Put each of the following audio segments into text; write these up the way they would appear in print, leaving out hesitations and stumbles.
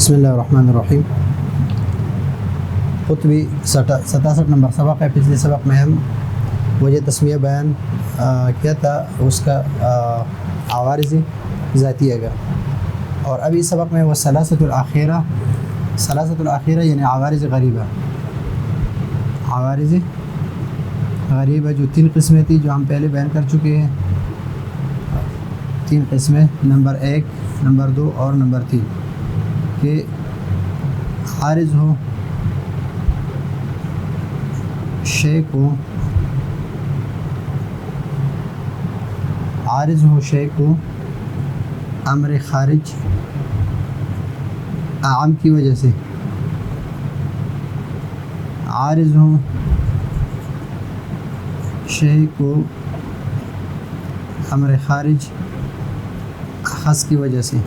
بسم اللہ الرحمن الرحیم۔ قطبی 67 نمبر سبق ہے۔ پچھلے سبق میں ہم وجہ تسمیہ بیان کیا تھا، اس کا عوارض ذاتیہ کا، اور ابھی سبق میں وہ ثلاثۃ الأخیرہ یعنی عوارض غریبہ، عوارض غریبہ جو 3 قسمیں تھی جو ہم پہلے بیان کر چکے ہیں۔ 3 قسمیں، نمبر 1، نمبر 2 اور نمبر 3، کہ عارض ہو شے کو، عارض ہو شے کو امر خارج عام کی وجہ سے، عارض ہو شے کو امر خارج خاص کی وجہ سے،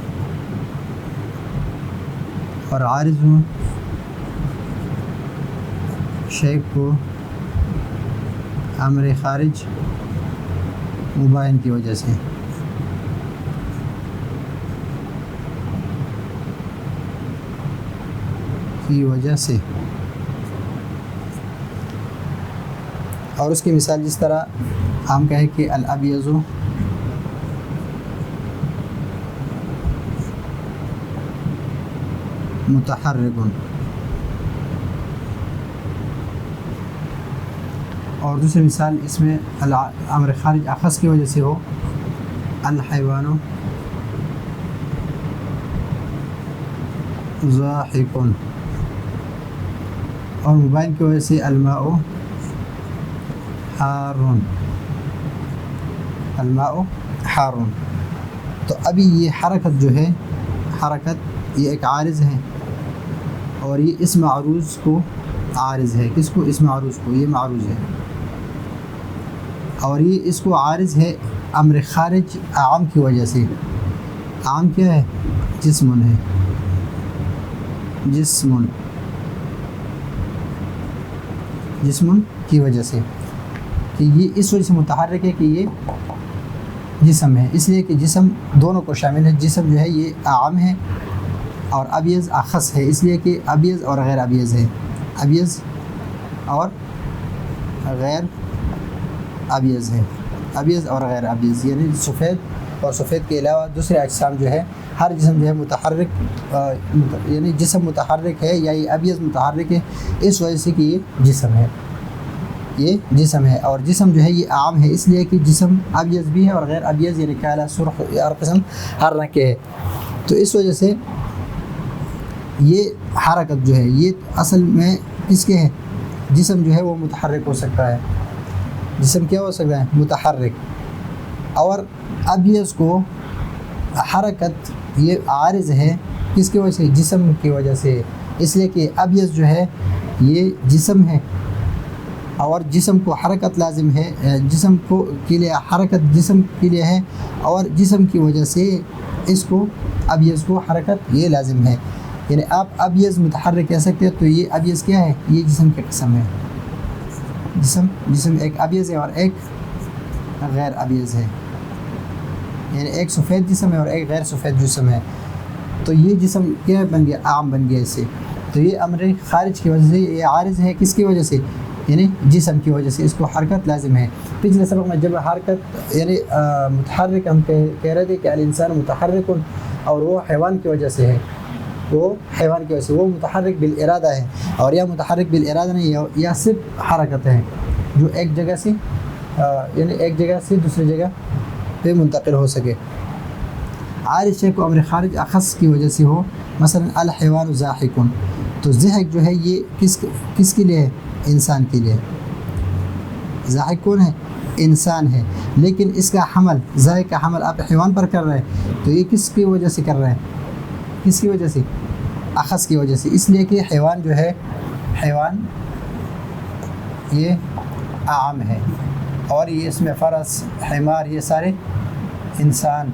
اور عارض ہو شے کو امر خارج مباین کی وجہ سے۔ اور اس کی مثال جس طرح ہم کہیں کہ الابیض متحرک، اور دوسری مثال اس میں امر خارج اخص کی وجہ سے ہو، الحیوان ضاحک، اور مبین کی وجہ سے الماء حار، الماء حار۔ تو ابھی یہ حرکت جو ہے، حرکت یہ ایک عارض ہے، اور یہ اس معروض کو عارض ہے۔ کس کو؟ اس معروض کو، یہ معروض ہے، اور یہ اس کو عارض ہے امر خارج عام کی وجہ سے۔ عام کیا ہے؟ جسم ہے، جسم کی وجہ سے، کہ یہ اس وجہ سے متحرک ہے کہ یہ جسم ہے، اس لیے کہ جسم دونوں کو شامل ہے۔ جسم جو ہے یہ عام ہے، اور ابیض اخص ہے، اس لیے کہ ابیض اور غیر ابیض ہے، ابیض اور غیر ابیض ہے، ابیض اور غیر ابیض، یعنی سفید اور سفید کے علاوہ دوسرے اجسام جو ہے، ہر جسم جو ہے متحرک، یعنی جسم متحرک ہے یا یہ ابیض متحرک ہے اس وجہ سے کہ یہ جسم ہے، یہ جسم ہے، اور جسم جو ہے یہ عام ہے، اس لیے کہ جسم ابیض بھی ہے اور غیر ابیض یعنی کالا، سرخ اور قسم ہر رنگ کے ہے۔ تو اس وجہ سے یہ حرکت جو ہے یہ اصل میں کس کے ہے؟ جسم جو ہے وہ متحرک ہو سکتا ہے، جسم کیا ہو سکتا ہے؟ متحرک۔ اور ابیض کو حرکت یہ عارض ہے کس کی وجہ سے؟ جسم کی وجہ سے، اس لیے کہ ابیض جو ہے یہ جسم ہے، اور جسم کو حرکت لازم ہے، جسم کو کے لیے حرکت جسم کے لیے ہے، اور جسم کی وجہ سے اس کو ابیض کو حرکت یہ لازم ہے۔ یعنی آپ ابیض متحرک کہہ سکتے ہیں، تو یہ ابیض کیا ہے؟ یہ جسم کی قسم ہے۔ جسم ایک ابیض ہے اور ایک غیر ابیض ہے، یعنی ایک سفید جسم ہے اور ایک غیر سفید جسم ہے۔ تو یہ جسم کیا بن گیا؟ عام بن گیا اس سے۔ تو یہ امر خارج کی وجہ سے یہ عارض ہے، کس کی وجہ سے؟ یعنی جسم کی وجہ سے، اس کو حرکت لازم ہے۔ پچھلے سبق میں جب حرکت یعنی متحرک ہم کہہ رہے تھے کہ الانسان متحرک، اور وہ حیوان کی وجہ سے ہے، وہ حیوان کی وجہ سے، وہ متحرک بالارادہ ہے، اور یہ متحرک بالارادہ نہیں، یا صرف حرکت ہے جو ایک جگہ سے یعنی ایک جگہ سے دوسری جگہ پہ منتقل ہو سکے۔ عارض شے کو امر خارج اخص کی وجہ سے ہو، مثلا الحیوان ضاحک، تو ضحک جو ہے یہ کس کے لیے ہے؟ انسان کے لیے۔ ضاحک کون ہے؟ انسان ہے، لیکن اس کا حمل، ضاحک کا حمل آپ حیوان پر کر رہے ہیں، تو یہ کس کی وجہ سے کر رہے ہیں؟ کس کی وجہ سے؟ اخص کی وجہ سے، اس لیے کہ حیوان جو ہے، حیوان یہ عام ہے، اور یہ اس میں فرس، حمار، یہ سارے انسان،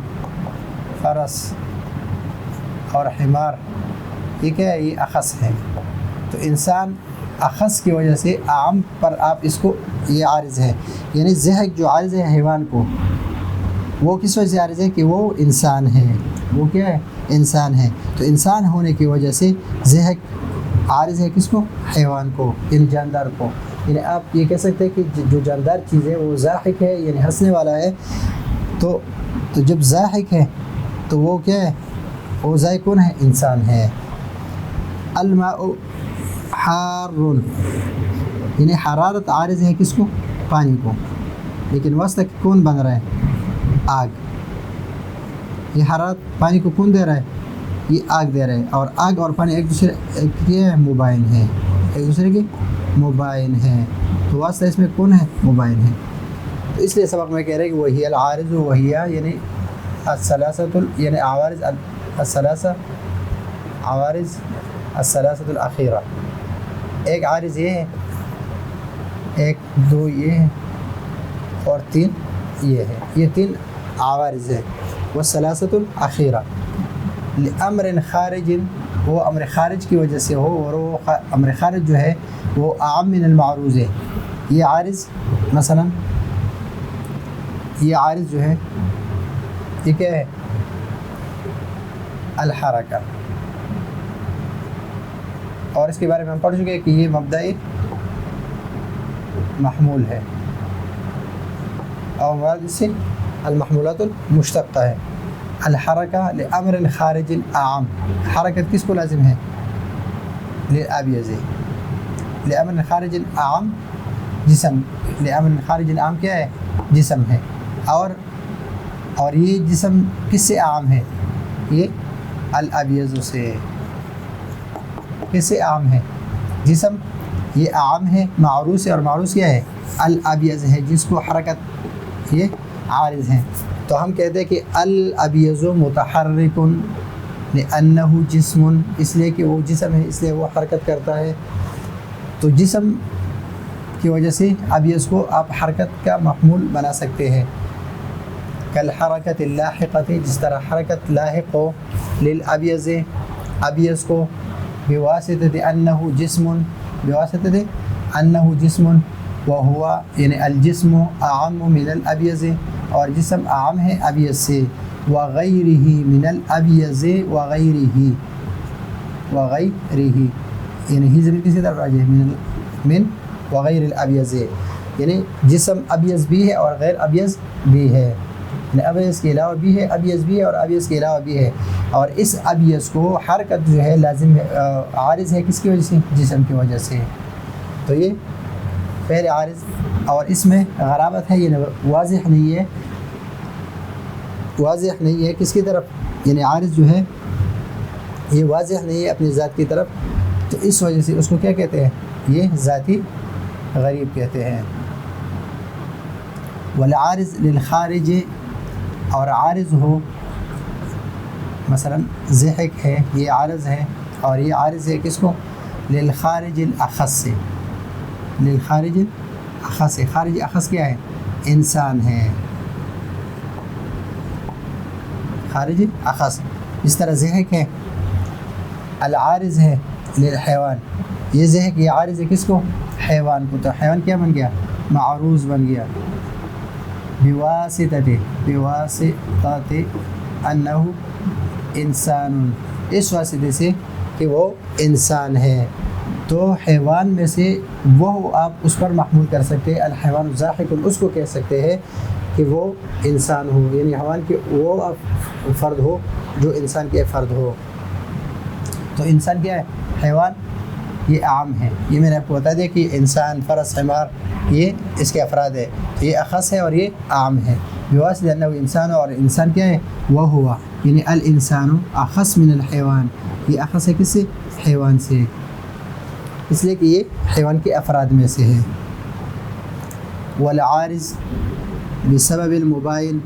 فرس اور حمار یہ کیا ہے؟ یہ اخص ہے۔ تو انسان اخص کی وجہ سے عام پر آپ اس کو یہ عارض ہے، یعنی ضحک جو عارض ہے حیوان کو، وہ کس وجہ سے عارض ہے کہ وہ انسان ہے، وہ کیا ہے؟ انسان ہے. تو انسان ہونے کی وجہ سے ضحک عارض ہے کس کو؟ حیوان کو، یعنی جاندار کو. یعنی آپ یہ کہہ سکتے ہیں کہ جو جاندار چیز ہے وہ ضاحک ہے، یعنی ہنسنے والا ہے. تو جب ضاحک ہے تو وہ کیا ہے؟ وہ ضاحک کون ہے؟ انسان ہے. الماء حار، یعنی حرارت عارض ہے کس کو؟ پانی کو. لیکن وسط کون بن رہا ہے؟ آگ. یہ حرارت پانی کو کون دے رہا ہے؟ یہ آگ دے رہا ہے. اور آگ اور پانی ایک دوسرے کے مباین ہے، ایک دوسرے کے مباین ہے. تو واسطہ اس میں کون ہے؟ مباین ہے. تو اس لیے سبق میں کہہ رہے ہیں کہ وہی العارض وہی یعنی الثلاثۃ، یعنی عوارض الثلاثہ، عوارض الثلاثۃ الاخیرہ. ایک عارض یہ ہے، ایک دو یہ ہے، اور تین یہ ہے. یہ تین عوارض ہے. والثلاثۃ الاخیرہ لامر خارج، وہ امر خارج کی وجہ سے ہو، اور وہ امر خارج جو ہے وہ اعم من المعروض ہے. یہ عارض مثلا، یہ عارض جو ہے یہ کیا ہے؟ الحرکہ. اور اس کے بارے میں ہم پڑھ چکے کہ یہ مبدأ محمول ہے، اور مراد اس سے المحمولات المشتقہ ہے. الحرکہ لامر خارج اعم، حرکت کس کو لازم ہے؟ للابیض. لامر خارج اعم جسم، لامر خارج اعم کیا ہے؟ جسم ہے. اور یہ جسم کس سے عام ہے؟ یہ الابیض سے. کس سے عام ہے جسم؟ یہ عام ہے معروض ہے، اور معروض کیا ہے؟ الابیض ہے، جس کو حرکت یہ عارض ہیں. تو ہم کہتے ہیں کہ الابیض متحرک لانہ جسم، اس لیے کہ وہ جسم ہے، اس لیے وہ حرکت کرتا ہے. تو جسم کی وجہ سے ابیض کو آپ حرکت کا محمول بنا سکتے ہیں. کالحرکت اللاحقۃ، جس طرح حرکت لاحق ہو للابیض، ابیض کو، بواسطۃ انہ جسم، بواسطۃ انہ جسم، وہوا یعنی الجسم اعم من الابیض، اور جسم عام ہے ابیض سے. وغیرہ من الابیض، وغیرہ، وغیرہ یعنی ہی ضمیر کسی طرف راجع ہے؟ من وغیر الابیض، یعنی جسم ابیض بھی ہے اور غیر ابیض بھی ہے. یعنی ابیض کے علاوہ بھی ہے، ابیض بھی ہے اور ابیض کے علاوہ بھی ہے. اور اس ابیض کو حرکت جو ہے لازم ہے، عارض ہے کس کی وجہ سے؟ جسم کی وجہ سے. تو یہ پہلے عارض، اور اس میں غرابت ہے، یہ واضح نہیں ہے، واضح نہیں ہے کس کی طرف؟ یعنی عارض جو ہے یہ واضح نہیں ہے اپنی ذات کی طرف. تو اس وجہ سے اس کو کیا کہتے ہیں؟ یہ ذاتی غریب کہتے ہیں. والعارض للخارج، اور عارض ہو مثلا ضحک ہے، یہ عارض ہے، اور یہ عارض ہے کس کو؟ للخارج الاخص سے. للخارج الاخص، خارج اخص کیا ہے؟ انسان ہے. خارج اخص جس طرح ضحک ہے العارض ہے للحیوان، یہ ضحک یہ عارض ہے کس کو؟ حیوان کو. تو حیوان کیا بن گیا؟ معروض بن گیا. بواسطۃ، بواسطۃ انہ انسان، اس واسطے سے کہ وہ انسان ہے. تو حیوان میں سے وہ آپ اس پر محمول کر سکتے ہیں. الحیوان ضاحک، اس کو کہہ سکتے ہیں کہ وہ انسان ہو، یعنی حیوان کے وہ فرد ہو جو انسان کے فرد ہو. تو انسان کیا ہے؟ حیوان یہ عام ہے. یہ میں نے آپ کو بتا دیا کہ انسان، فرس، حمار یہ اس کے افراد ہے. تو یہ اخص ہے اور یہ عام ہے. بواسطہ انہ انسان، اور انسان کیا ہے؟ وہ ہوا یعنی الانسان اخص من الحیوان، یہ اخص ہے کس سے؟ حیوان سے، اس لیے کہ یہ حیوان کے افراد میں سے ہے. والعارض بسبب المباین،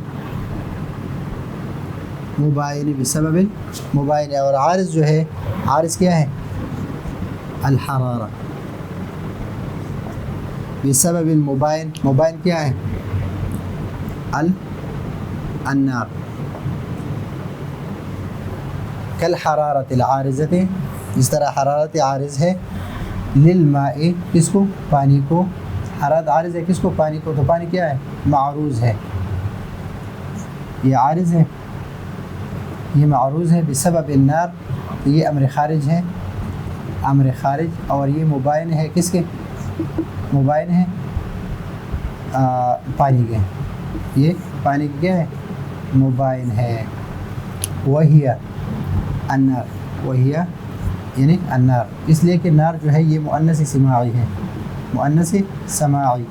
مباین بسبب المباین، اور عارض جو ہے، عارض کیا ہے؟ الحرارہ. بسبب المباین، مباین کیا ہے؟ النار. کالحرارت العارضۃ، جس طرح حرارت عارض ہے للماء، کس کو؟ پانی کو. حرارت عارض ہے کس کو؟ پانی کو. تو پانی کیا ہے؟ معروض ہے. یہ عارض ہے، یہ معروض ہے بسبب النار، یہ امر خارج ہے، امر خارج، اور یہ مبین ہے کس کے؟ مبین ہے پانی کے، یہ پانی کی کیا ہے؟ مبین ہے۔ وہی النار، وہی یعنی النار، اس لیے کہ نار جو ہے یہ مؤنث سماعی ہے، مؤنث سماعی،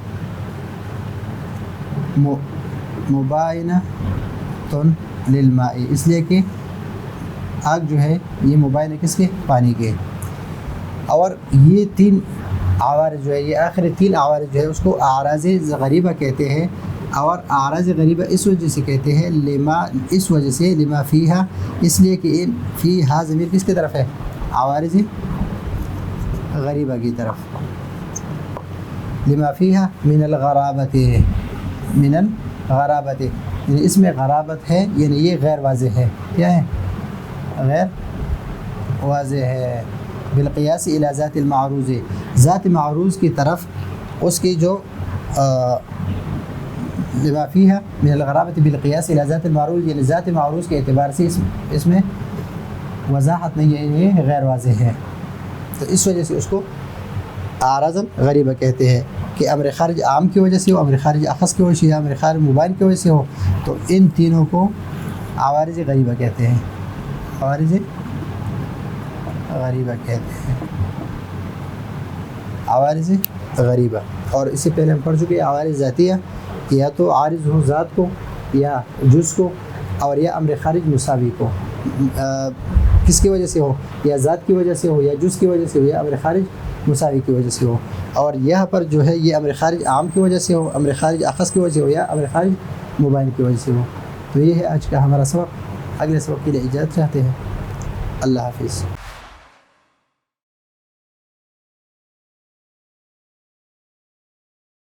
مباینۃ للماء، اس لیے کہ آگ جو ہے یہ مبین ہے کس کے؟ پانی کے۔ اور یہ تین عوارض جو ہے، یہ آخر تین عوارض جو ہے اس کو اعراض غریبہ کہتے ہیں، اور اعراض غریبہ اس وجہ سے کہتے ہیں لما، اس وجہ سے لما فیہا، اس لیے کہ ان فیہا ضمیر کس کی طرف ہے؟ عوارض غریبہ کی طرف، لما فیہا من الغرابت، من الغرابت، یعنی اس میں غرابت ہے، یعنی یہ غیر واضح ہے، کیا ہے؟ غیر واضح ہے، بالقیاس الی ذات المعروض، ذات معروض کی طرف اس کی جو لما فیہا من الغرابت بالقیاس الی ذات المعروض، یعنی ذات معروض کے اعتبار سے اس میں وضاحت نہیں ہے، یہ غیر واضح ہے، تو اس وجہ سے اس کو اعراض غریبہ کہتے ہیں کہ امر خارج عام کی وجہ سے ہو، امر خارج اخص کی وجہ سے، یا امر خارج مبین کی وجہ سے ہو، تو ان تینوں کو عوارض غریبہ کہتے ہیں، عوارض غریبہ کہتے ہیں، عوارض غریبہ۔ اور اس سے پہلے ہم پڑھ چکے عوارض ذاتیہ، یا تو عارض ہو ذات کو یا جز کو، اور یا امر خارج مساوی کو، کس کی وجہ سے ہو؟ یا ذات کی وجہ سے ہو، یا جز کی وجہ سے ہو، یا امر خارج مساوی کی وجہ سے ہو۔ اور یہاں پر جو ہے یہ امر خارج عام کی وجہ سے ہو، امر خارج اخص کی وجہ سے ہو، یا امر خارج مبین کی وجہ سے ہو۔ تو یہ ہے آج کا ہمارا سبق، اگلے سبق کے لیے اجازت چاہتے ہیں، اللہ حافظ۔